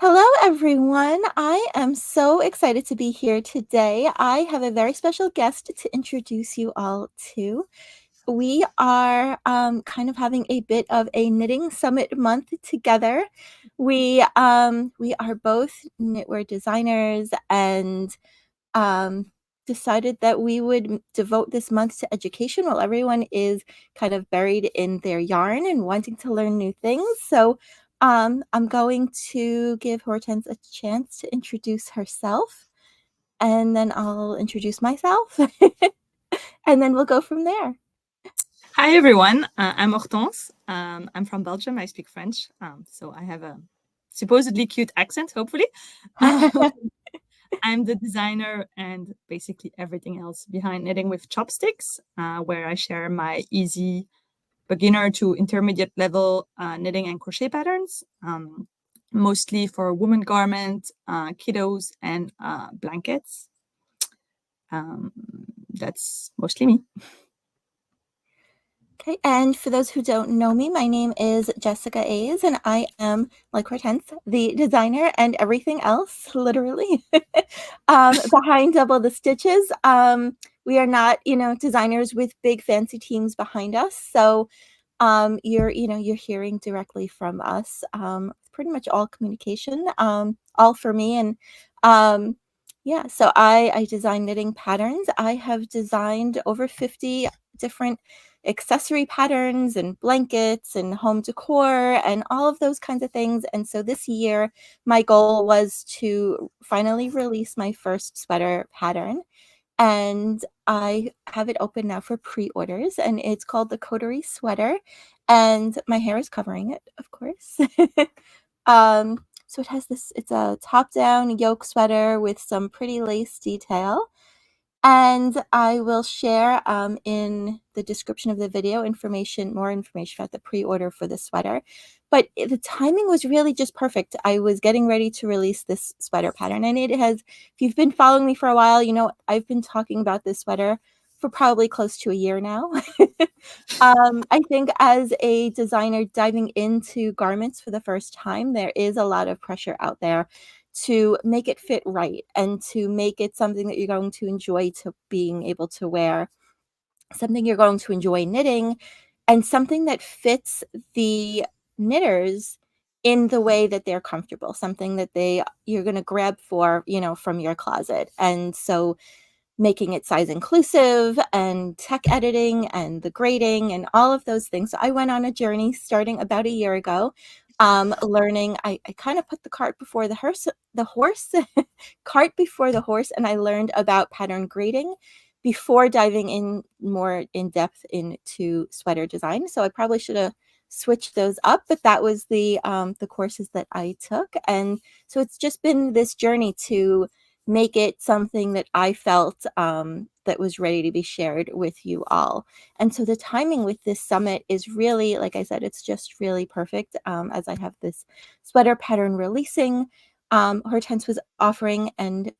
Hello, everyone. I am so excited to be here today. I have a very special guest to introduce you all to. We are kind of having a bit of a knitting summit month together. We are both knitwear designers and um, decided that we would devote this month to education while everyone is kind of buried in their yarn and wanting to learn new things. So I'm going to give Hortense a chance to introduce herself, and then I'll introduce myself, and then we'll go from there. Hi everyone, I'm Hortense. I'm from Belgium. I speak French, so I have a supposedly cute accent, hopefully. I'm the designer and basically everything else behind Knitting with Chopsticks, where I share my easy beginner to intermediate level knitting and crochet patterns, mostly for women garments, kiddos, and blankets. That's mostly me. Okay, and for those who don't know me, my name is Jessica A's, and I am, like Hortense, the designer and everything else, literally, behind Double the Stitches. We are not, designers with big fancy teams behind us, so you're hearing directly from us. Pretty much all communication, all for me, and yeah. So I design knitting patterns. I have designed over 50 different accessory patterns and blankets and home decor and all of those kinds of things. And so this year, my goal was to finally release my first sweater pattern. And I have it open now for pre-orders, and it's called the Coterie Sweater, and my hair is covering it, of course. So it has it's a top-down yoke sweater with some pretty lace detail. And I will share in the description of the video more information about the pre-order for the sweater. But the timing was really just perfect. I was getting ready to release this sweater pattern, and if you've been following me for a while, I've been talking about this sweater for probably close to a year now. I think as a designer diving into garments for the first time, there is a lot of pressure out there to make it fit right and to make it something that you're going to enjoy to being able to wear, something you're going to enjoy knitting, and something that fits the knitters in the way that they're comfortable, something that you're going to grab for, from your closet. And so making it size inclusive and tech editing and the grading and all of those things. So I went on a journey starting about a year ago, learning. I kind of put the cart before the horse, cart before the horse, and I learned about pattern grading before diving in more in depth into sweater design. So I probably should have switched those up, but that was the courses that I took. And so it's just been this journey to make it something that I felt that was ready to be shared with you all. And so the timing with this summit is really, like I said, it's just really perfect, as I have this sweater pattern releasing. Hortense was offering and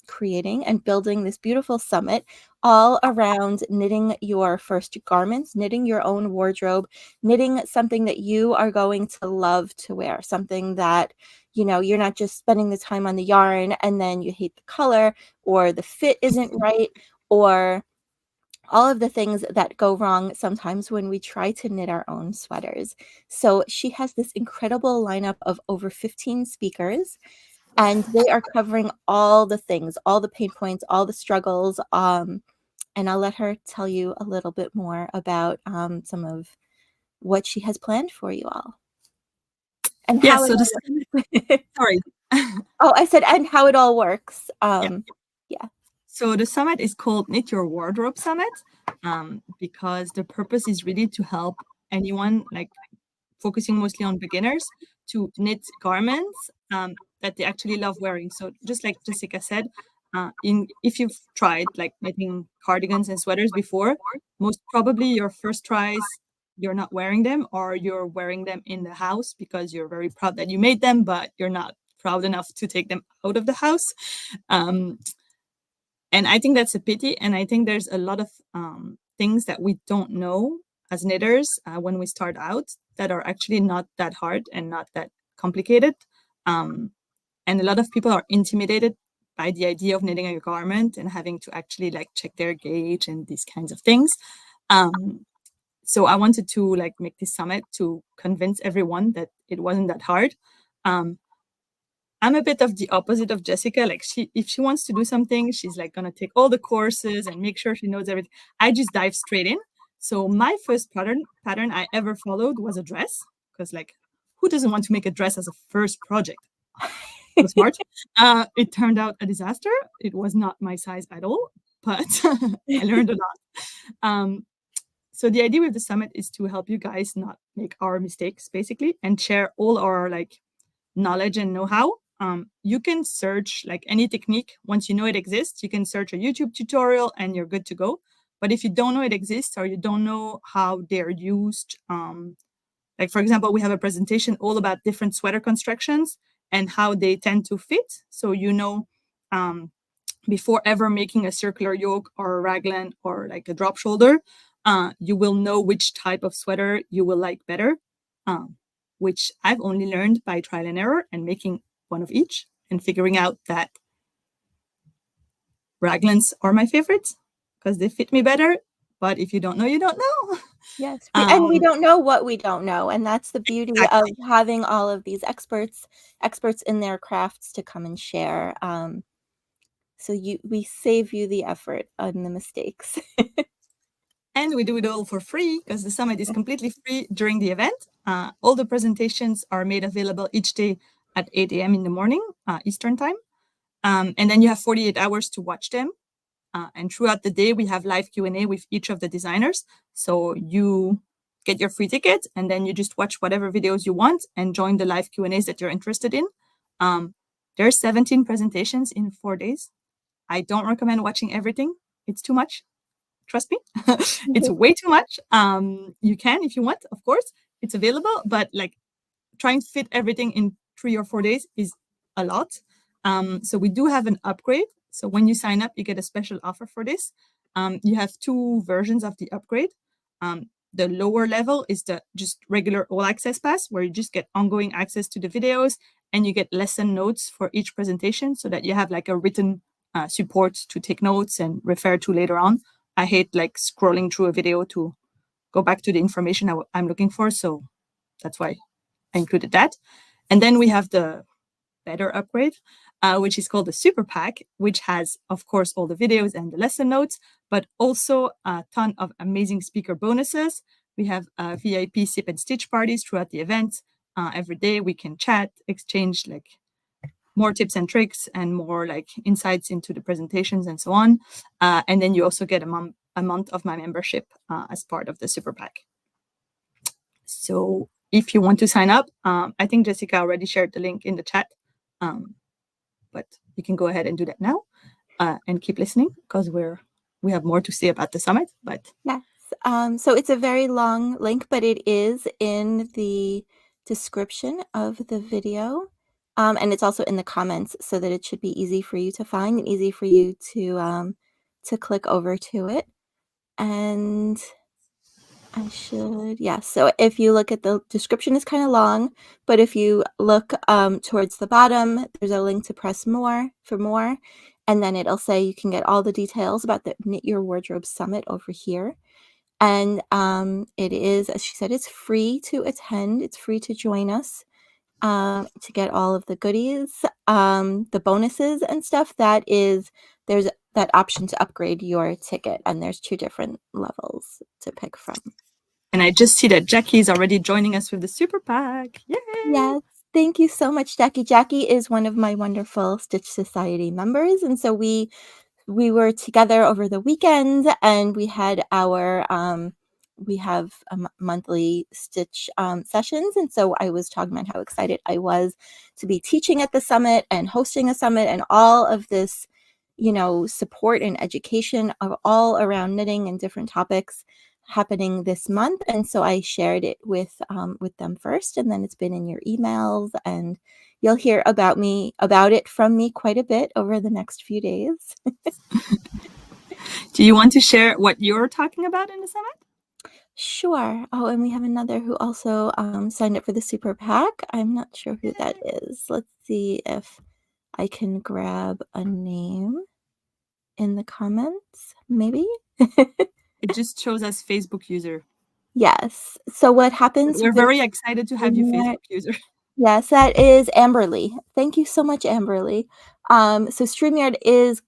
creating and building this beautiful summit all around knitting your first garments, knitting your own wardrobe, knitting something that you are going to love to wear, something that you're not just spending the time on the yarn and then you hate the color or the fit isn't right, or all of the things that go wrong sometimes when we try to knit our own sweaters. So she has this incredible lineup of over 15 speakers, and they are covering all the things, all the pain points, all the struggles. And I'll let her tell you a little bit more about some of what she has planned for you all. And Yeah, how so sorry. Oh, I said, and how it all works. Yeah. Yeah. So the summit is called Knit Your Wardrobe Summit because the purpose is really to help anyone, like focusing mostly on beginners, to knit garments that they actually love wearing. So just like Jessica said, if you've tried like knitting cardigans and sweaters before, most probably your first tries you're not wearing them, or you're wearing them in the house because you're very proud that you made them, but you're not proud enough to take them out of the house. Um, and I think that's a pity. And I think there's a lot of things that we don't know as knitters when we start out that are actually not that hard and not that complicated. And a lot of people are intimidated by the idea of knitting a garment and having to actually like check their gauge and these kinds of things. So I wanted to like make this summit to convince everyone that it wasn't that hard. Um, I'm a bit of the opposite of Jessica. Like if she wants to do something, she's like gonna take all the courses and make sure she knows everything. I just dive straight in. So my first pattern I ever followed was a dress, because like who doesn't want to make a dress as a first project? So smart. It turned out a disaster. It was not my size at all, but I learned a lot. Um, so the idea with the summit is to help you guys not make our mistakes, basically, and share all our like knowledge and know-how. You can search like any technique. Once you know it exists, you can search a YouTube tutorial and you're good to go. But if you don't know it exists, or you don't know how they're used, like for example, we have a presentation all about different sweater constructions and how they tend to fit. So um, before ever making a circular yoke or a raglan or like a drop shoulder, you will know which type of sweater you will like better, which I've only learned by trial and error and making one of each and figuring out that raglans are my favorites because they fit me better. But if you don't know, you don't know. Yes, and we don't know what we don't know, and that's the beauty Exactly. of having all of these experts in their crafts to come and share. So we save you the effort and the mistakes. And we do it all for free because the summit is completely free during the event. All the presentations are made available each day at 8 a.m. in the morning, Eastern time. And then you have 48 hours to watch them. And throughout the day, we have live Q&A with each of the designers. So you get your free ticket and then you just watch whatever videos you want and join the live Q&As that you're interested in. There are 17 presentations in 4 days. I don't recommend watching everything. It's too much. Trust me. It's way too much. You can if you want, of course. It's available, but like trying to fit everything in 3 or 4 days is a lot. So we do have an upgrade. So when you sign up, you get a special offer for this. You have two versions of the upgrade. The lower level is the just regular all access pass, where you just get ongoing access to the videos and you get lesson notes for each presentation so that you have like a written support to take notes and refer to later on. I hate like scrolling through a video to go back to the information I'm looking for. So that's why I included that. And then we have the better upgrade, which is called the Super Pack, which has, of course, all the videos and the lesson notes, but also a ton of amazing speaker bonuses. We have VIP sip and stitch parties throughout the event. Every day we can chat, exchange like more tips and tricks and more like insights into the presentations and so on. And then you also get a month of my membership as part of the Super Pack. So if you want to sign up, I think Jessica already shared the link in the chat, but you can go ahead and do that now and keep listening because we have more to say about the summit. But Yes. So it's a very long link, but it is in the description of the video. And it's also in the comments so that it should be easy for you to find and easy for you to click over to it. And I should, yeah. So if you look at the description, is kind of long, but if you look towards the bottom, there's a link to press more for more. And then it'll say you can get all the details about the Knit Your Wardrobe Summit over here. And it is, as she said, it's free to attend. It's free to join us to get all of the goodies, the bonuses and stuff. There's that option to upgrade your ticket, and there's 2 different levels to pick from. And I just see that Jackie is already joining us with the Super Pack. Yay! Yes. Thank you so much, Jackie. Jackie is one of my wonderful Stitch Society members. And so we were together over the weekend and we had our, we have monthly Stitch sessions. And so I was talking about how excited I was to be teaching at the summit and hosting a summit and all of this, support and education of all around knitting and different topics happening this month. And so I shared it with them first, and then it's been in your emails, and you'll hear about it from me quite a bit over the next few days. Do you want to share what you're talking about in the summit? Sure. Oh, and we have another who also signed up for the super pack. I'm not sure who that is. Let's see if I can grab a name in the comments, maybe. It just shows us Facebook user. Yes. So what happens We're with very excited to have you StreamYard? Facebook user. Yes, that is Amberly. Thank you so much, Amberly. So StreamYard is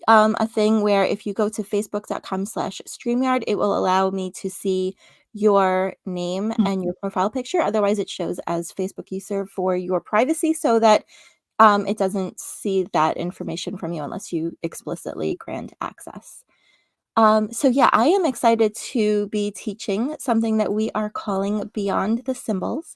a thing where if you go to facebook.com/StreamYard, it will allow me to see your name and your profile picture. Otherwise, it shows as Facebook user for your privacy so that it doesn't see that information from you unless you explicitly grant access. So yeah, I am excited to be teaching something that we are calling Beyond the Symbols.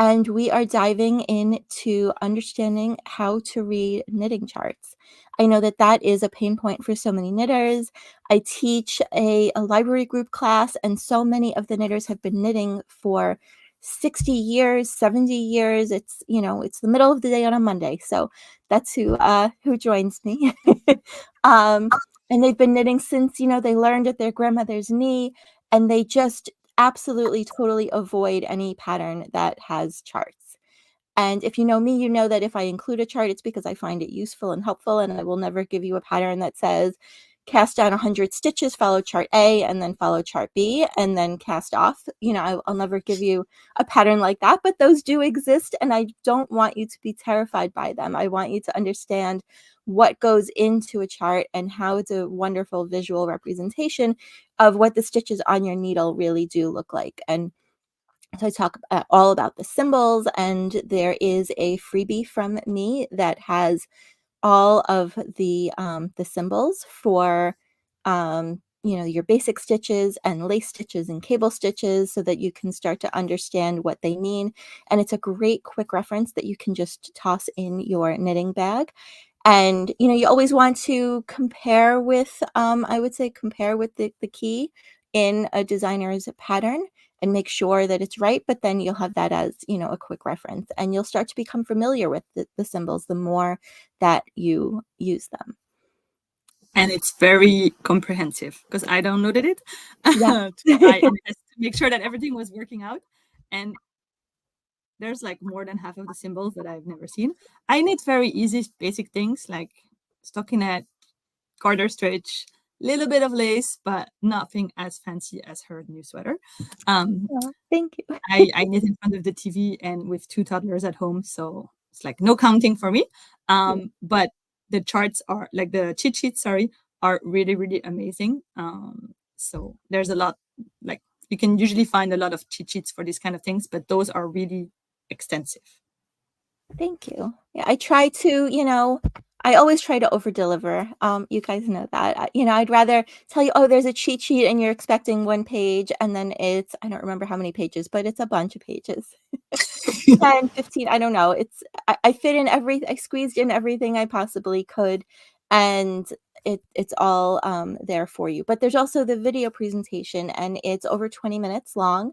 And we are diving into understanding how to read knitting charts. I know that that is a pain point for so many knitters. I teach a library group class, and so many of the knitters have been knitting for 60 years, 70 years. It's, you know, it's the middle of the day on a Monday. So that's who joins me. um, and they've been knitting since, you know, they learned at their grandmother's knee, and they just absolutely totally avoid any pattern that has charts. And if you know me, you know that if I include a chart, it's because I find it useful and helpful, and I will never give you a pattern that says cast down 100 stitches, follow chart A, and then follow chart B, and then cast off. You know, I'll never give you a pattern like that, but those do exist, and I don't want you to be terrified by them. I want you to understand what goes into a chart and how it's a wonderful visual representation of what the stitches on your needle really do look like. And so I talk all about the symbols, and there is a freebie from me that has all of the symbols for you know, your basic stitches and lace stitches and cable stitches so that you can start to understand what they mean. And it's a great quick reference that you can just toss in your knitting bag. And you know, you always want to compare with I would say compare with the key in a designer's pattern and make sure that it's right, but then you'll have that as, you know, a quick reference, and you'll start to become familiar with the symbols the more that you use them. And it's very comprehensive because I downloaded it Yeah. to try and test to make sure that everything was working out. And there's like more than half of the symbols that I've never seen. I knit very easy, basic things like stockinette, garter stitch, little bit of lace, but nothing as fancy as her new sweater. Um, Oh, thank you. I knit in front of the TV and with two toddlers at home, so it's like no counting for me. But the charts are like the cheat sheets, sorry, are really, really amazing. So there's a lot, like you can usually find a lot of cheat sheets for these kind of things, but those are really extensive. Thank you. Yeah, I try to, you know, I always try to over deliver. You guys know that. You know, I'd rather tell you, oh, there's a cheat sheet and you're expecting one page, and then it's, I don't remember how many pages, but it's a bunch of pages. 10, 15, I don't know. It's I fit in I squeezed in everything I possibly could, and it's all there for you. But there's also the video presentation, and it's over 20 minutes long.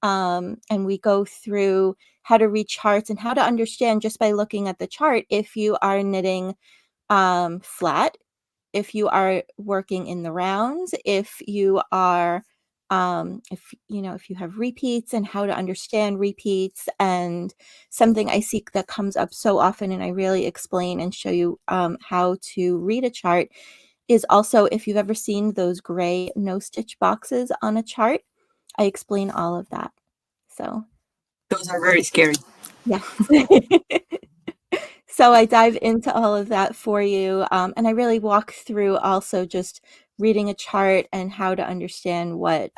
And we go through how to read charts and how to understand just by looking at the chart if you are knitting flat, if you are working in the rounds, if you are if you know, if you have repeats, and how to understand repeats. And something I see that comes up so often, and I really explain and show you how to read a chart, is also if you've ever seen those gray no stitch boxes on a chart, I explain all of that. So Those are very scary. yes. So I dive into all of that for you, and I really walk through also just reading a chart and how to understand what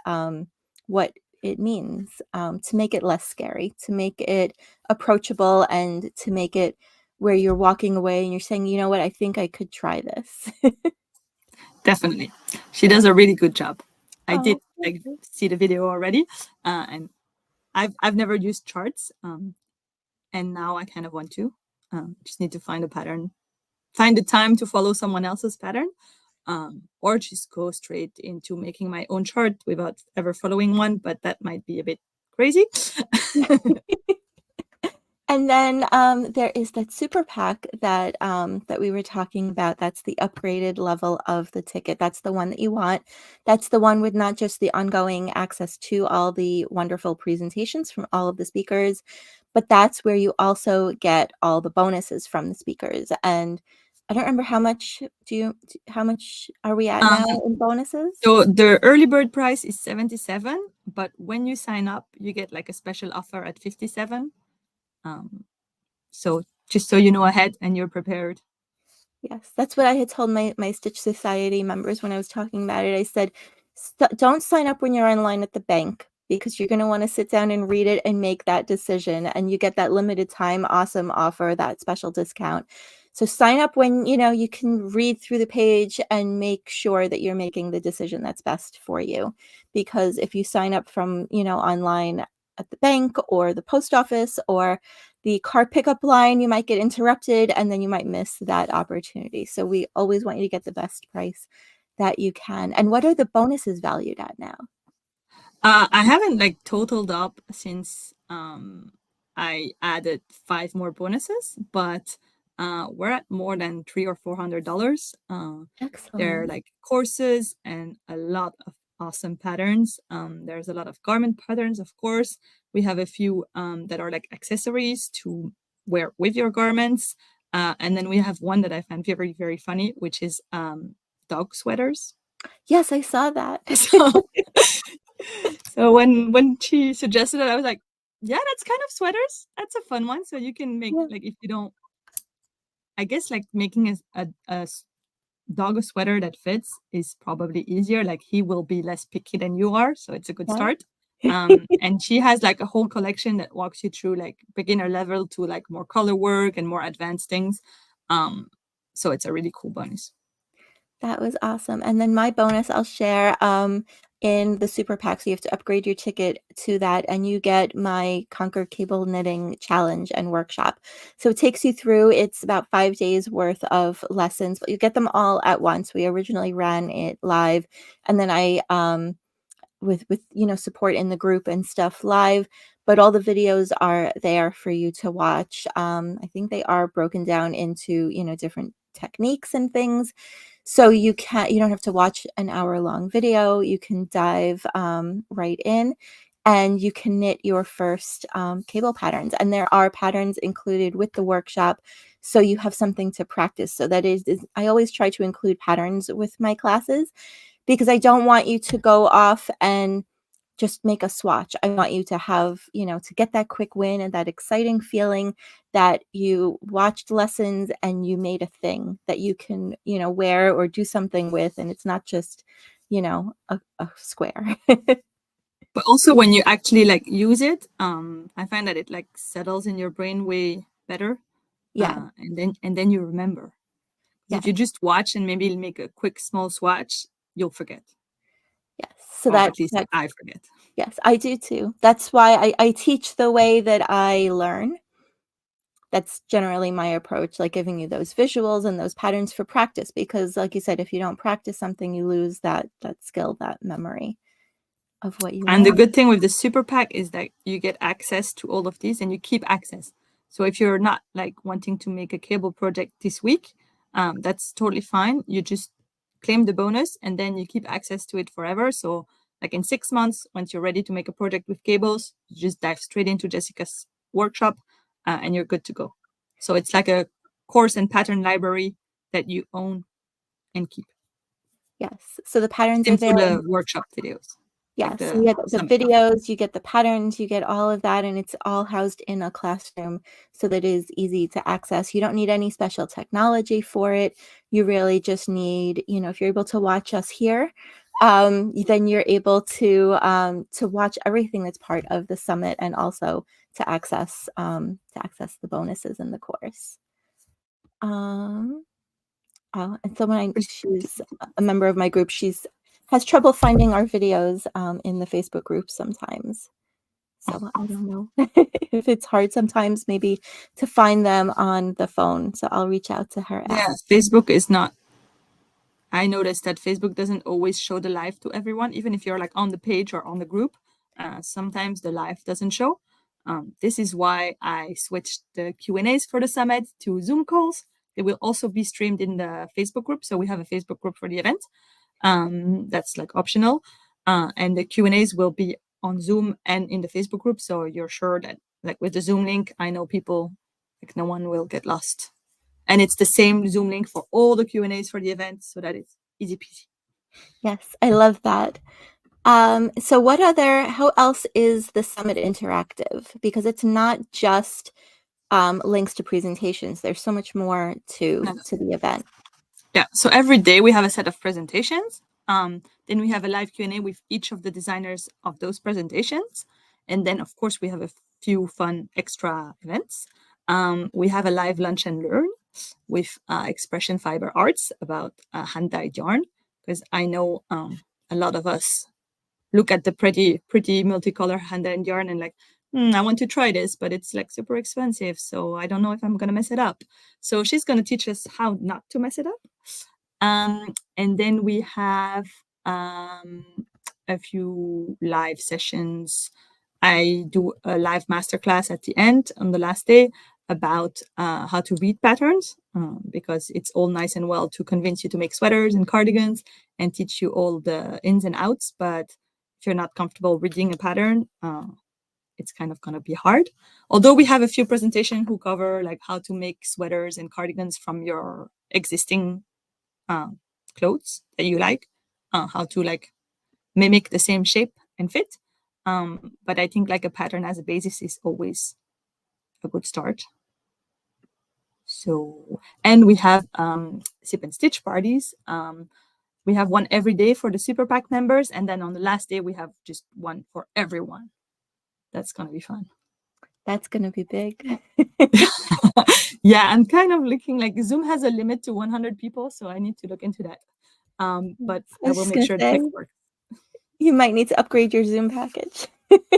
it means, to make it less scary, to make it approachable, and to make it where you're walking away and you're saying, you know what, I think I could try this. Definitely. She does a really good job. I did Oh, thank like you. see the video already, and I've never used charts, and now I kind of want to. Just need to find a pattern, find the time to follow someone else's pattern, or just go straight into making my own chart without ever following one. But that might be a bit crazy. And then there is that super pack that that we were talking about. That's the upgraded level of the ticket. That's the one that you want. That's the one with not just the ongoing access to all the wonderful presentations from all of the speakers, but that's where you also get all the bonuses from the speakers. And I don't remember how much are we at now Um, in bonuses? so the early bird price is 77, but when you sign up, you get like a special offer at 57. Um, so just so you know ahead and you're prepared. Yes, that's what I had told my Stitch Society members when I was talking about it. I said, Don't sign up when you're online at the bank because you're going to want to sit down and read it and make that decision, and you get that limited time awesome offer, that special discount. So sign up when, you can read through the page and make sure that you're making the decision that's best for you. Because if you sign up from, online at the bank or the post office or the car pickup line, you might get interrupted and then you might miss that opportunity. So we always want you to get the best price that you can. And what are the bonuses valued at now? I haven't like totaled up since I added 5 more bonuses, but we're at more than $300 or $400. There are Excellent. like courses and a lot of awesome patterns. There's a lot of garment patterns, of course. We have a few that are like accessories to wear with your garments. And then we have one that I find very, very funny, which is dog sweaters. Yes, I saw that. So so when she suggested it, I was like, yeah, that's kind of sweaters. That's a fun one. So you can make Yeah, like if you don't, I guess like making a dog a sweater that fits is probably easier. Like he will be less picky than you are, so it's a good yeah. start. And she has like a whole collection that walks you through like beginner level to like more color work and more advanced things. Um, so it's a really cool bonus. That was awesome. And then my bonus I'll share in the super pack. So you have to upgrade your ticket to that and you get my Conquer Cable Knitting Challenge and workshop. So it takes you through, it's about 5 days worth of lessons, but you get them all at once. We originally ran it live and then I with support in the group and stuff live, but all the videos are there for you to watch. I think they are broken down into different techniques and things, so you don't have to watch an hour-long video. You can dive right in and you can knit your first cable patterns, and there are patterns included with the workshop, so you have something to practice. So that is I always try to include patterns with my classes because I don't want you to go off and just make a swatch. I want you to have, to get that quick win and that exciting feeling that you watched lessons and you made a thing that you can, wear or do something with. And it's not just, a square. But also when you actually like use it, I find that it like settles in your brain way better. Yeah. And then you remember. 'Cause if Yes. you just watch and maybe make a quick small swatch, you'll forget. Yes. So Or that, at least that, I forget. yes, I do too. That's why I teach the way that I learn. That's generally my approach, like giving you those visuals and those patterns for practice, because like you said, if you don't practice something, you lose that skill, that memory of what you And the learn. good thing with the super pack is that you get access to all of these and you keep access. So if you're not like wanting to make a cable project this week, that's totally fine. You just claim the bonus and then you keep access to it forever. So like in 6 months, once you're ready to make a project with cables, you just dive straight into Jessica's workshop and you're good to go. So it's like a course and pattern library that you own and keep. Yes, so the patterns are Same for there. the workshop videos, like Yes, you the get the summit one. videos, you get the patterns, you get all of that, and it's all housed in a classroom so that it is easy to access. You don't need any special technology for it. You really just need, if you're able to watch us here, then you're able to watch everything that's part of the summit and also to access the bonuses in the course. Um, Oh, and she's a member of my group. She's has trouble finding our videos in the Facebook group sometimes. So I don't know if it's hard sometimes maybe to find them on the phone. So I'll reach out to her. Yeah, Facebook is not. I noticed that Facebook doesn't always show the live to everyone, even if you're like on the page or on the group. Sometimes the live doesn't show. This is why I switched the Q&As for the summit to Zoom calls. They will also be streamed in the Facebook group. So we have a Facebook group for the event. That's like optional. And the Q&As will be on Zoom and in the Facebook group. So you're sure that like with the Zoom link, I know people, like no one will get lost. And it's the same Zoom link for all the Q&As for the event. So that is easy peasy. Yes, I love that. So how else is the summit interactive? Because it's not just links to presentations. There's so much more to the event. Yeah, so every day we have a set of presentations. Then we have a live Q&A with each of the designers of those presentations. And then, of course, we have a few fun extra events. We have a live lunch and learn with Expression Fiber Arts about hand-dyed yarn, because I know a lot of us look at the pretty multicolor hand-dyed yarn and like, I want to try this, but it's like super expensive, so I don't know if I'm gonna mess it up. So she's gonna teach us how not to mess it up. And then we have a few live sessions. I do a live masterclass at the end on the last day about how to read patterns, because it's all nice and well to convince you to make sweaters and cardigans and teach you all the ins and outs. But if you're not comfortable reading a pattern, it's kind of going to be hard. Although we have a few presentations who cover like how to make sweaters and cardigans from your existing clothes that you like, how to like mimic the same shape and fit. But I think like a pattern as a basis is always a good start. So, and we have sip and stitch parties. We have one every day for the Super Pack members, and then on the last day we have just one for everyone. That's gonna be fun. That's gonna be big. Yeah, I'm kind of looking like Zoom has a limit to 100 people, so I need to look into that. But I will make sure that it works. You might need to upgrade your Zoom package.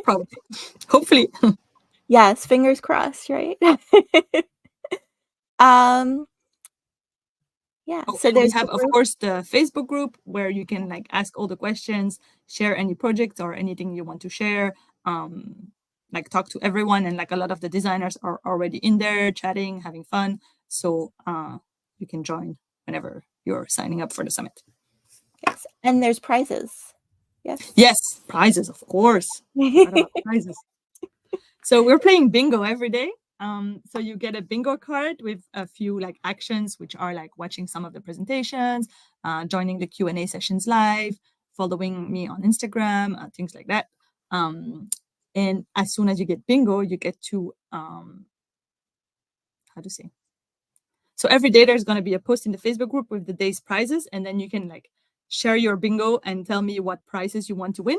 Probably. Hopefully. Yes, fingers crossed, right? Yeah. Oh, so and we there's have, of course, the Facebook group where you can like ask all the questions, share any projects or anything you want to share, like talk to everyone. And like a lot of the designers are already in there chatting, having fun. So you can join whenever you're signing up for the summit. Yes, and there's prizes. Yes. Yes, prizes, of course. What about prizes? So we're playing bingo every day. So you get a bingo card with a few like actions, which are like watching some of the presentations, joining the Q&A sessions live, following me on Instagram, things like that. And as soon as you get bingo, you get to, how to say? So every day there's going to be a post in the Facebook group with the day's prizes, and then you can like share your bingo and tell me what prizes you want to win.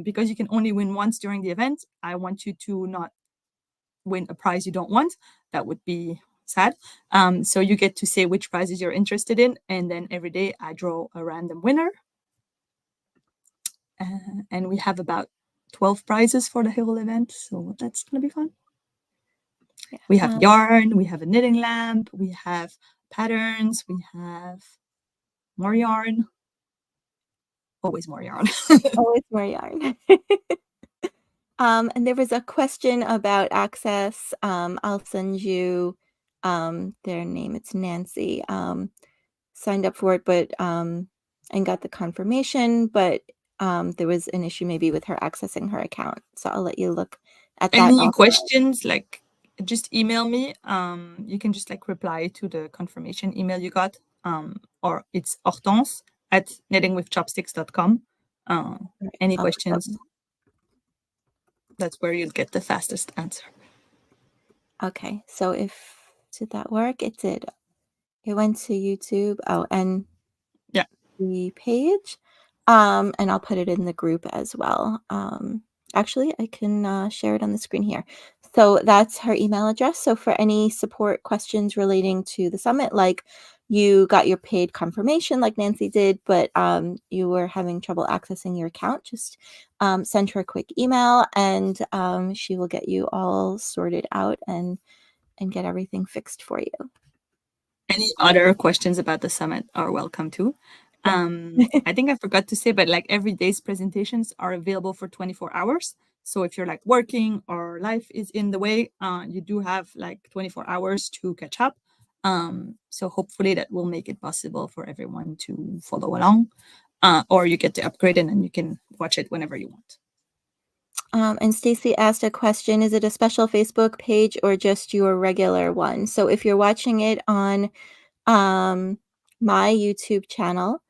Because you can only win once during the event. I want you to not win a prize you don't want. That would be sad. So you get to say which prizes you're interested in, and then every day I draw a random winner. And we have about 12 prizes for the whole event, so that's gonna be fun. Yeah. We have yarn, we have a knitting lamp, we have patterns, we have more yarn. Always more yarn. Always more yarn. And there was a question about access. I'll send you their name. It's Nancy. Signed up for it, but and got the confirmation, but there was an issue maybe with her accessing her account. So I'll let you look at that. Any questions, like just email me. You can just like reply to the confirmation email you got. Or it's Hortense at knittingwithchopsticks.com. Any questions? That's where you'll get the fastest answer. Okay, so did that work? It did. It went to YouTube. Oh, and yeah, the page. And I'll put it in the group as well. Actually, I can share it on the screen here. So that's her email address. So for any support questions relating to the summit, like you got your paid confirmation like Nancy did, but you were having trouble accessing your account, just send her a quick email and she will get you all sorted out and get everything fixed for you. Any other questions about the summit are welcome too. I think I forgot to say, but like every day's presentations are available for 24 hours. So if you're like working or life is in the way, you do have like 24 hours to catch up. So hopefully that will make it possible for everyone to follow along, or you get to upgrade it and you can watch it whenever you want. And Stacy asked a question, is it a special Facebook page or just your regular one? So if you're watching it on my YouTube channel,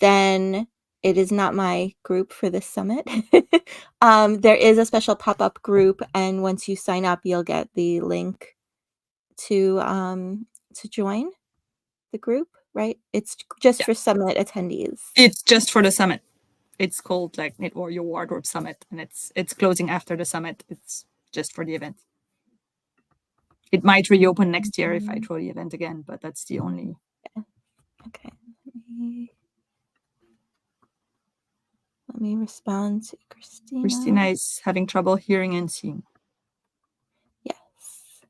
then it is not my group for this summit. There is a special pop-up group, and once you sign up, you'll get the link to join the group, right? It's just Yeah. for summit attendees. It's just for the summit. It's called like Knit Your Wardrobe Summit, and it's closing after the summit. It's just for the event. It might reopen next year if I throw the event again, but that's the only. Okay. Let me respond to Christina. Christina is having trouble hearing and seeing. Yes.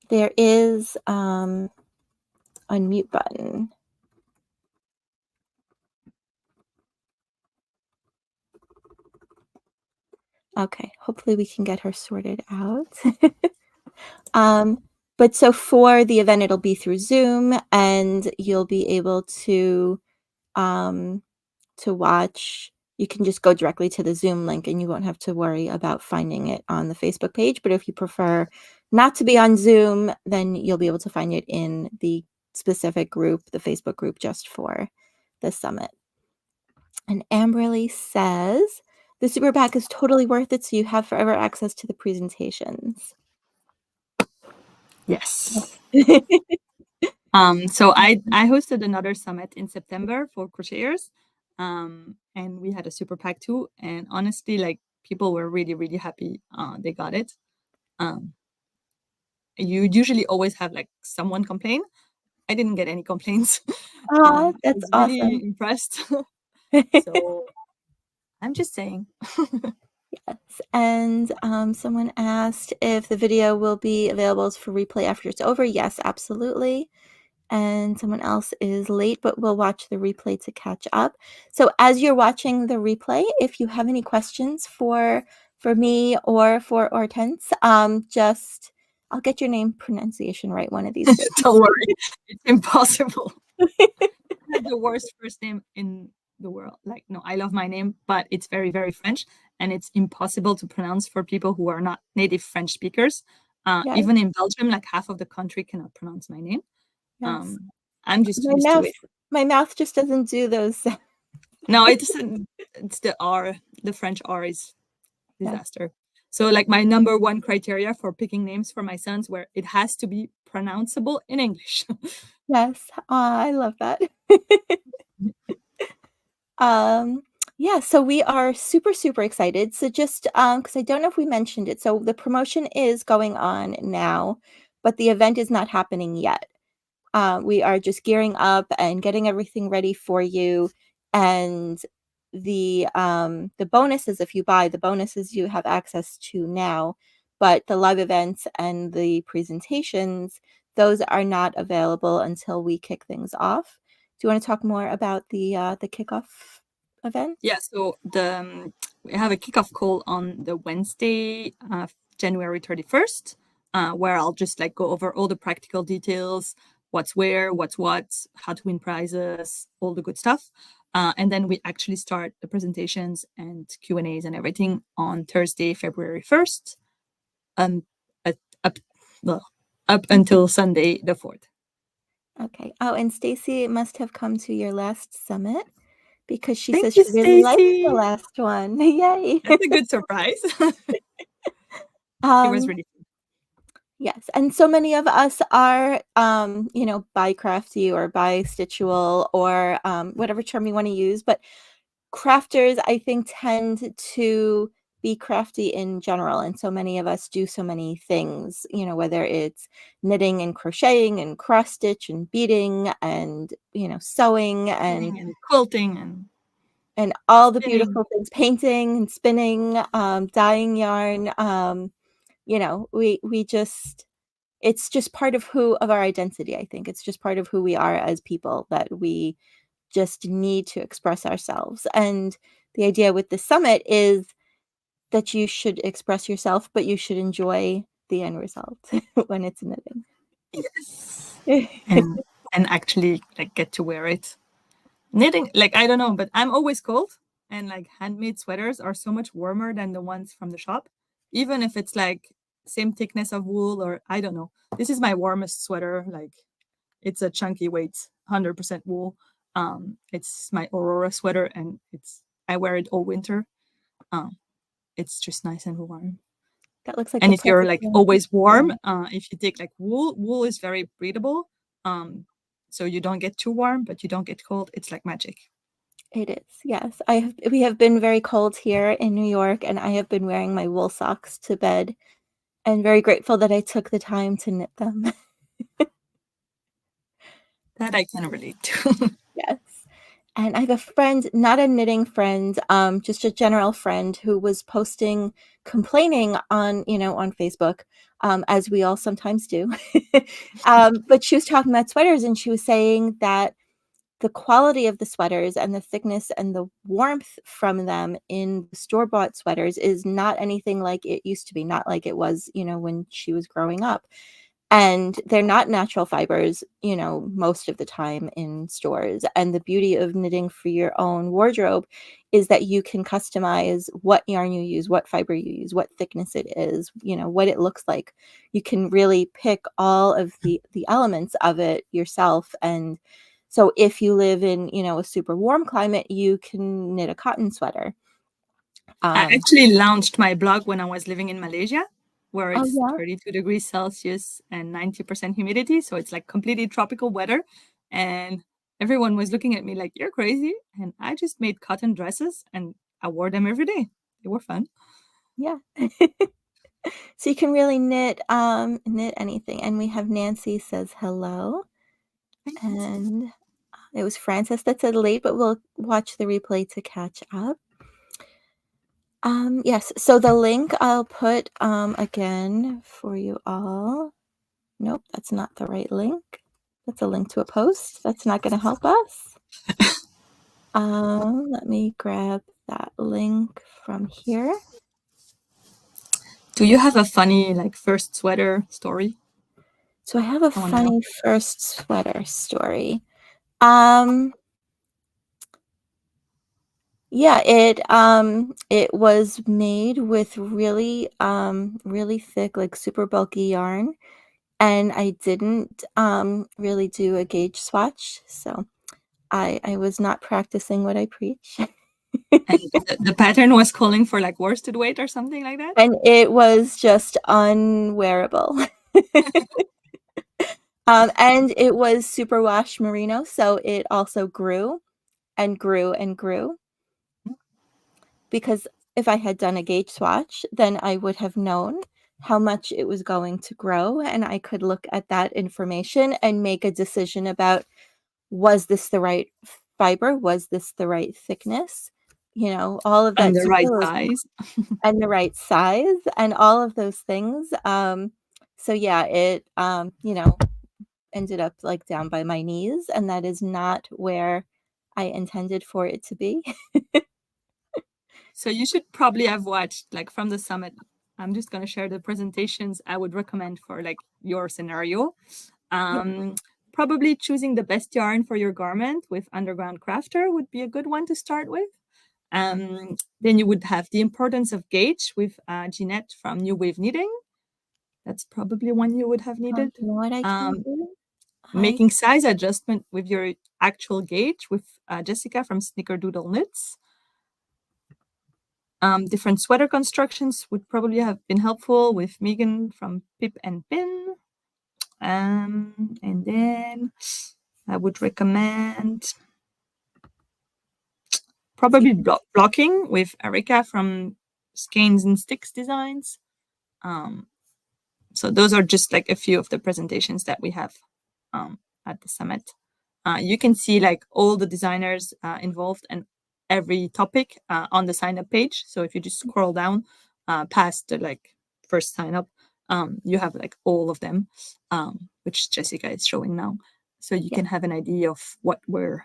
There is unmute button. Okay, hopefully we can get her sorted out. But so for the event, it'll be through Zoom, and you'll be able to watch. You can just go directly to the Zoom link, and you won't have to worry about finding it on the Facebook page. But if you prefer not to be on Zoom, then you'll be able to find it in the specific group, the Facebook group, just for the summit. And Amberly says, the super pack is totally worth it, so you have forever access to the presentations. Yes. So I hosted another summit in September for crocheters, and we had a super pack too. And honestly, like people were really, really happy they got it. You usually always have like someone complain. I didn't get any complaints. I That's was really awesome. impressed. So I'm just saying. Yes. And someone asked if the video will be available for replay after it's over. Yes, absolutely. And someone else is late, but we'll watch the replay to catch up. So as you're watching the replay, if you have any questions for me or for Hortense, just I'll get your name pronunciation right one of these days. Don't worry, it's impossible. I have the worst first name in the world. Like, no, I love my name, but it's very, very French, and it's impossible to pronounce for people who are not native French speakers. Yes. Even in Belgium, like half of the country cannot pronounce my name. Yes. I'm just used to it. My mouth just doesn't do those. No, it's the R. The French R is disaster. Yeah. So like my number one criteria for picking names for my sons where it has to be pronounceable in English. Yes, I love that. Yeah, so we are super, super excited. So just because I don't know if we mentioned it, so the promotion is going on now, but the event is not happening yet. We are just gearing up and getting everything ready for you. And the bonuses, if you buy, the bonuses you have access to now, but the live events and the presentations, those are not available until we kick things off. Do you want to talk more about the kickoff event? Yeah, so we have a kickoff call on the Wednesday, January 31st, where I'll just like go over all the practical details, what's where, what's what, how to win prizes, all the good stuff. And then we actually start the presentations and Q&As and everything on Thursday, February 1st, up until Sunday, the 4th. Okay. Oh, and Stacy must have come to your last summit because she Thank says you, she really liked Stacy. the last one. Yay. That's a good surprise. It was really fun. Yes, and so many of us are, by Crafty or by Stitchual or whatever term you want to use, but crafters, I think, tend to be crafty in general, and so many of us do so many things, whether it's knitting and crocheting and cross stitch and beading and, sewing and quilting and all the spinning. beautiful things, painting and spinning, dyeing yarn. We just, it's just part of our identity. I think it's just part of who we are as people, that we just need to express ourselves. And the idea with the summit is that you should express yourself, but you should enjoy the end result when it's knitting. Yes. And actually like get to wear it. Knitting, like I don't know, but I'm always cold, and like handmade sweaters are so much warmer than the ones from the shop, even if it's like same thickness of wool, or I don't know. This is my warmest sweater. Like it's a chunky weight, 100% wool. It's my Aurora sweater, and I wear it all winter. Um, it's just nice and warm. That looks like And the if you're perfect like one. always warm, Yeah, if you take like wool is very breathable. So you don't get too warm, but you don't get cold. It's like magic. it is. Yes. We have been very cold here in New York, and I have been wearing my wool socks to bed and very grateful that I took the time to knit them. That I can relate to. Yes. And I have a friend, not a knitting friend, just a general friend who was posting, complaining on, on Facebook, as we all sometimes do. But she was talking about sweaters and she was saying that the quality of the sweaters and the thickness and the warmth from them in store-bought sweaters is not anything like it used to be, not like it was, when she was growing up. And they're not natural fibers, most of the time in stores. And the beauty of knitting for your own wardrobe is that you can customize what yarn you use, what fiber you use, what thickness it is, what it looks like. You can really pick all of the elements of it yourself. And so if you live in, a super warm climate, you can knit a cotton sweater. I Um, actually launched my blog when I was living in Malaysia, where oh it's yeah, 32 degrees Celsius and 90% humidity. So it's like completely tropical weather. And everyone was looking at me like, you're crazy. And I just made cotton dresses and I wore them every day. They were fun. yeah. So you can really knit anything. And we have Nancy says hello. And it was Frances that said late, but we'll watch the replay to catch up. Yes, so the link I'll put again for you all. Nope, that's not the right link. That's a link to a post. That's not going to help us. Let me grab that link from here. Do you have a funny like first sweater story? So I have a I want to know. funny first sweater story. Um, yeah, it was made with really thick, like super bulky yarn, and I didn't really do a gauge swatch, so I was not practicing what I preach. And the pattern was calling for like worsted weight or something like that? And it was just unwearable. And it was superwash merino, so it also grew and grew and grew. Because if I had done a gauge swatch, then I would have known how much it was going to grow, and I could look at that information and make a decision about, was this the right fiber? Was this the right thickness? All of And that the right supervision size. and the right size and all of those things. So yeah, it ended up like down by my knees, and that is not where I intended for it to be. So you should probably have watched like from the summit. I'm just going to share the presentations I would recommend for like your scenario. Yeah, Um, Probably choosing the best yarn for your garment with Underground Crafter would be a good one to start with. Then you would have the importance of gauge with Jeanette from New Wave Knitting. That's probably one you would have needed. you know what I can Um, do? I Making size adjustment with your actual gauge with Jessica from Snickerdoodle Knits. Different sweater constructions would probably have been helpful with Megan from Pip and Pin. And then I would recommend see. probably blocking with Erika from Skeins and Sticks Designs. Um, so those are just like a few of the presentations that we have at the summit. You can see like all the designers involved and every topic on the sign up page. So if you just scroll down past the like first sign up, you have like all of them, which Jessica is showing now. So you Yeah, can have an idea of what we're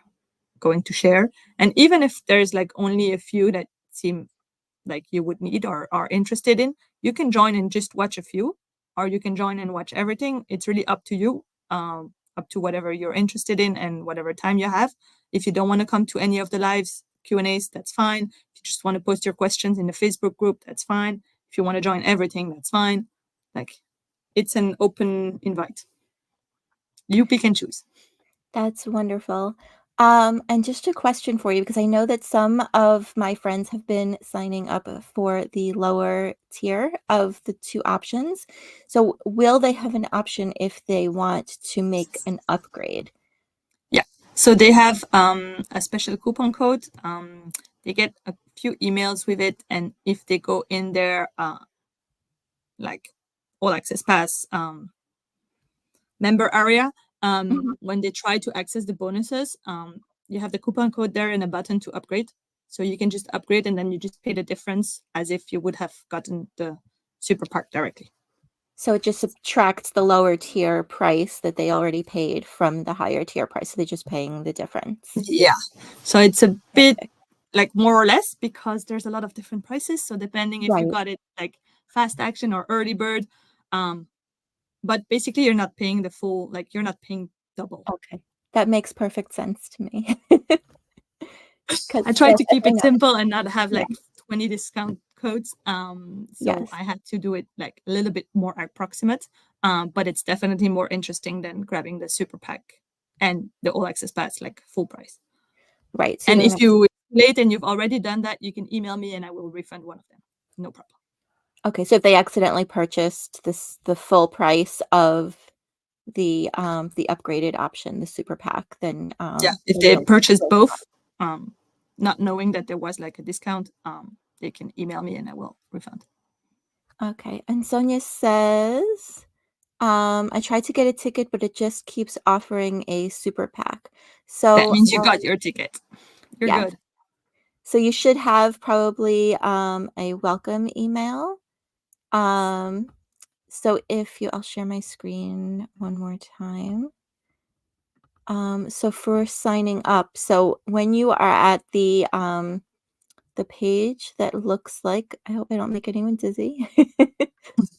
going to share. And even if there's like only a few that seem like you would need or are interested in, you can join and just watch a few, or you can join and watch everything. It's really up to you, up to whatever you're interested in and whatever time you have. If you don't want to come to any of the lives Q&As, that's fine. If you just want to post your questions in the Facebook group, that's fine. If you want to join everything, that's fine. Like, it's an open invite. You pick and choose. That's wonderful. And just a question for you, because I know that some of my friends have been signing up for the lower tier of the two options. So will they have an option if they want to make an upgrade? Yeah. So they have a special coupon code. They get a few emails with it, and if they go in their like all access pass member area, Mhm. when they try to access the bonuses, you have the coupon code there and a button to upgrade. So you can just upgrade and then you just pay the difference as if you would have gotten the super pack directly. So it just subtracts the lower tier price that they already paid from the higher tier price. So they're just paying the difference. Yeah. So it's a bit like more or less, because there's a lot of different prices. So depending if you Right. got it like fast action or early bird, but basically you're not paying the full, like you're not paying double. Okay. That makes perfect sense to me. Because I tried yes, to keep I it know. simple and not have Yeah. like 20 discount codes. So Yes. I had to do it like a little bit more approximate. But it's definitely more interesting than grabbing the super pack and the all access pass like full price. Right. So you And don't if have you late and you've already done that, you can email me and I will refund one of them. No problem. Okay, so if they accidentally purchased the full price of the upgraded option, the super pack, then Yeah, if they they will purchased still both, not knowing that there was like a discount, they can email me and I will refund. Okay, and Sonia says, I tried to get a ticket, but it just keeps offering a super pack. That So, means you got your ticket. You're yes. good. So you should have probably a welcome email. Um, so if you, I'll share my screen one more time. So for signing up, so when you are at the page that looks like, I hope I don't make anyone dizzy.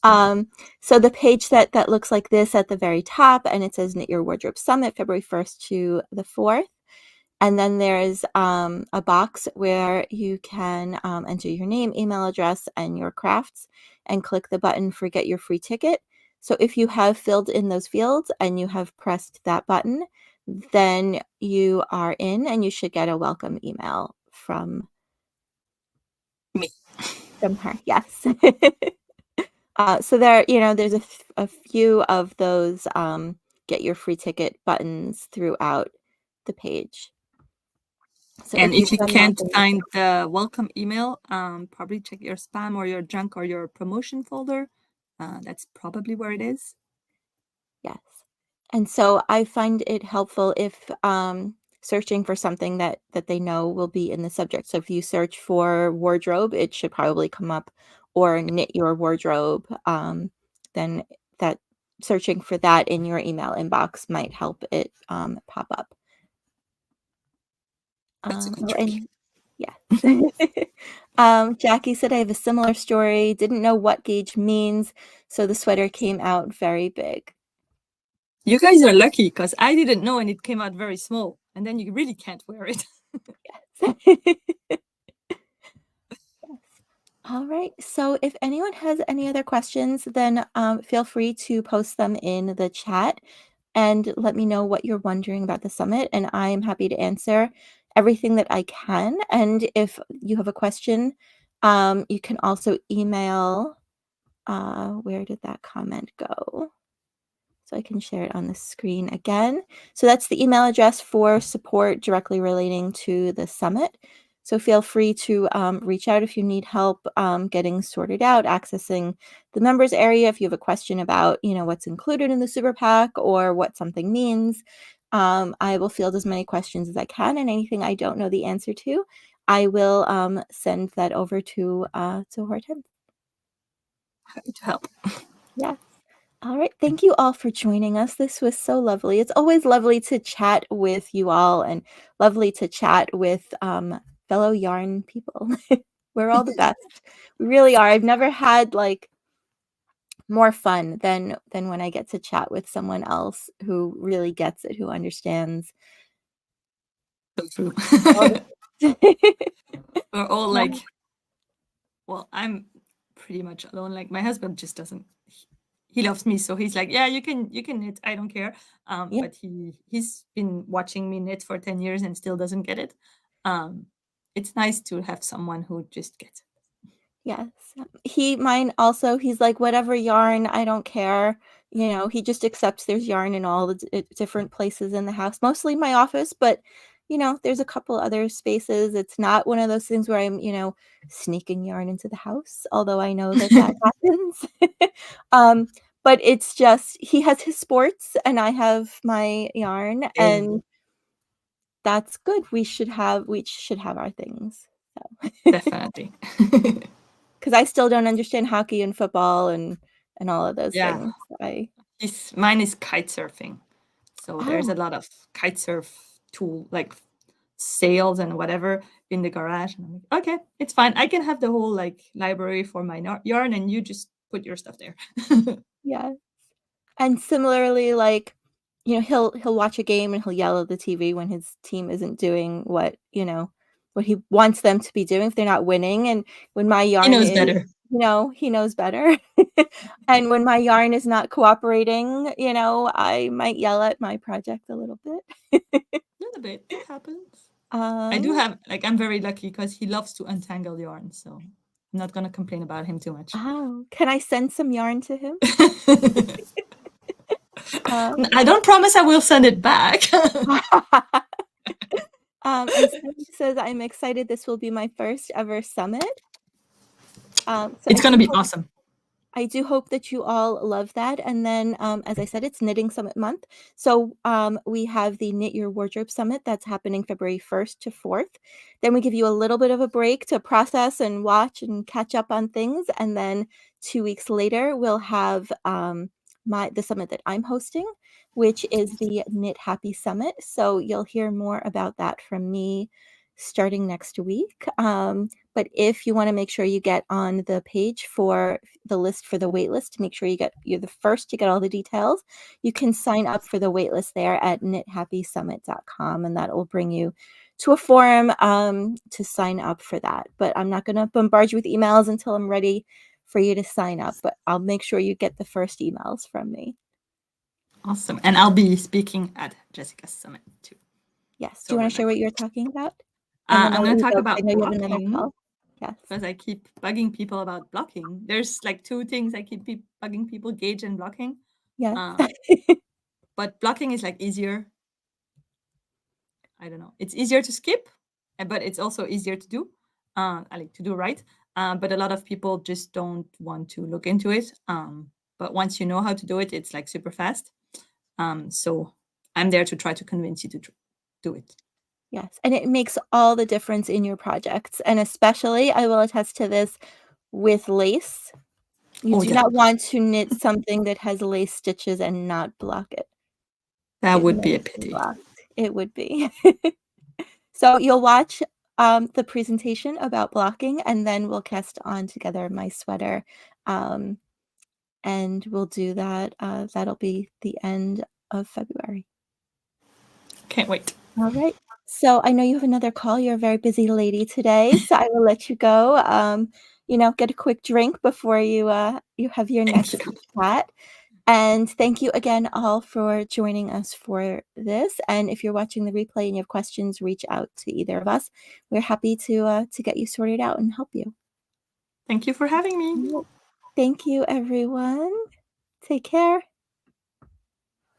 Um, so the page that looks like this at the very top, and it says Knit Your Wardrobe Summit, February 1st to the 4th. And then there's a box where you can enter your name, email address, and your crafts, and click the button for Get Your Free Ticket. So if you have filled in those fields and you have pressed that button, then you are in and you should get a welcome email from Me. her. Yes. So there, there's a few of those Get Your Free Ticket buttons throughout the page. So And if you've if you done that, can't then find the welcome email, probably check your spam or your junk or your promotion folder. That's probably where it is. yes. And so I find it helpful if searching for something that they know will be in the subject. So if you search for wardrobe, it should probably come up, or knit your wardrobe. Then that searching for that in your email inbox might help it pop up. That's a good Oh, trick. and yes. Jackie said, I have a similar story. Didn't know what gauge means, so the sweater came out very big. You guys are lucky because I didn't know and it came out very small. And then you really can't wear it. Yes. All right. So if anyone has any other questions, then feel free to post them in the chat and let me know what you're wondering about the summit. And I am happy to answer everything that I can. And if you have a question, you can also email. Where did that comment go? So I can share it on the screen again. So that's the email address for support directly relating to the summit. So feel free to reach out if you need help getting sorted out, accessing the members area. If you have a question about, what's included in the super pack or what something means, I will field as many questions as I can, and anything I don't know the answer to, I will send that over to Hortense. Happy to help. Yeah. All right. Thank you all for joining us. This was so lovely. It's always lovely to chat with you all and lovely to chat with fellow yarn people. We're all the best. We really are. I've never had like more fun than when I get to chat with someone else who really gets it, who understands So true. all the We're all Yeah. like, well, I'm pretty much alone. Like my husband just doesn't. He loves me, so he's like, yeah, you can knit. I don't care. Yeah. But he's been watching me knit for 10 years and still doesn't get it. It's nice to have someone who just gets it. Yes. Mine also, he's like, whatever yarn, I don't care. You know, he just accepts there's yarn in all the different places in the house, mostly my office, but you know, there's a couple other spaces. It's not one of those things where I'm, you know, sneaking yarn into the house, although I know that happens. Um, but it's just he has his sports and I have my yarn, Same. and that's good. We should have our things. So. Definitely. Because I still don't understand hockey and football and all of those Yeah. things. Mine is kite surfing. So there's a Oh, lot of kite surf tool, like sails and whatever in the garage. And I'm like, okay, it's fine. I can have the whole like library for my yarn and you just put your stuff there. yeah. And similarly, like, you know, he'll watch a game and he'll yell at the TV when his team isn't doing what, you know, what he wants them to be doing if they're not winning. And when my He yarn knows is, better. you know, he knows better. And when my yarn is not cooperating, you know, I might yell at my project a little bit. A little bit. It happens. I do Um, have, like, I'm very lucky because he loves to untangle yarn. So I'm not going to complain about him too much. oh, can I send some yarn to him? Um, I don't promise I will send it back. And Cindy says, I'm excited. This will be my first ever summit. So It's going to be awesome. I do hope that you all love that. And then, as I said, it's Knitting Summit month. So we have the Knit Your Wardrobe Summit that's happening February 1st to 4th. Then we give you a little bit of a break to process and watch and catch up on things. And then 2 weeks later, we'll have the summit that I'm hosting, which is the Knit Happy Summit. So you'll hear more about that from me starting next week. But if you want to make sure you get on the page for the list for the waitlist to make sure you're the first to get all the details, you can sign up for the waitlist there at knithappysummit.com, and that will bring you to a forum to sign up for that. But I'm not going to bombard you with emails until I'm ready for you to sign up, but I'll make sure you get the first emails from me. Awesome. And I'll be speaking at Jessica's summit too. Yes. So Do you want to share what you're talking about? And then I'm I'll going let to you talk go because I about know you have another blocking. call. Yes. Because I keep bugging people about blocking. There's like two things I keep bugging people: gauge and blocking. Yes. But blocking is like easier. I don't know. It's easier to skip, but it's also easier to do. I like to do right. But a lot of people just don't want to look into it. But once you know how to do it, it's like super fast. So I'm there to try to convince you to do it. Yes, and it makes all the difference in your projects, and especially, I will attest to this, with lace. You Oh do yeah, not want to knit something that has lace stitches and not block it. that It would be must a be pity. blocked. It would be. So you'll watch the presentation about blocking, and then we'll cast on together my sweater, and we'll do that. That'll be the end of February. Can't wait. All right. So I know you have another call. You're a very busy lady today, so I will let you go. You know, get a quick drink before you have your Thank you. next chat. And thank you again all for joining us for this. And if you're watching the replay and you have questions, reach out to either of us. We're happy to get you sorted out and help you. Thank you for having me. Thank you, everyone. Take care.